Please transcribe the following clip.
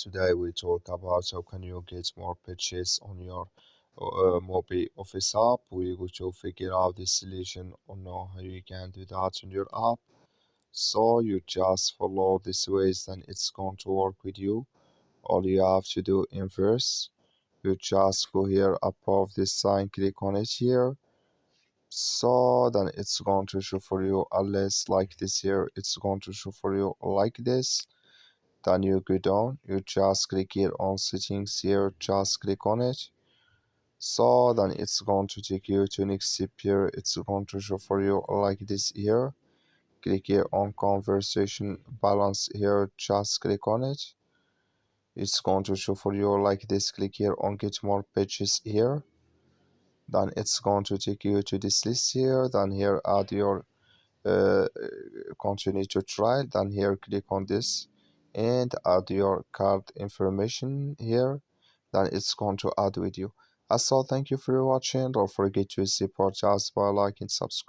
Today we talk about how can you get more pages on your MobiOffice app. We're going to figure out the solution on how you can do that on your app. So you just follow this ways, then it's going to work with you. All you have to do in first, you just go here above this sign, click on it here. So then it's going to show for you a list like this here. It's going to show for you like this. Then you go down, you just click here on settings here, just click on it. So then it's going to take you to next step here. It's going to show for you like this here. Click here on conversation balance here, just click on it. It's going to show for you like this. Click here on get more pages here. Then it's going to take you to this list here. Then here add your uh, continue to try. Then here click on this and add your card information here. Then it's going to add with you. Thank you for watching. Don't forget to support us by liking, subscribe.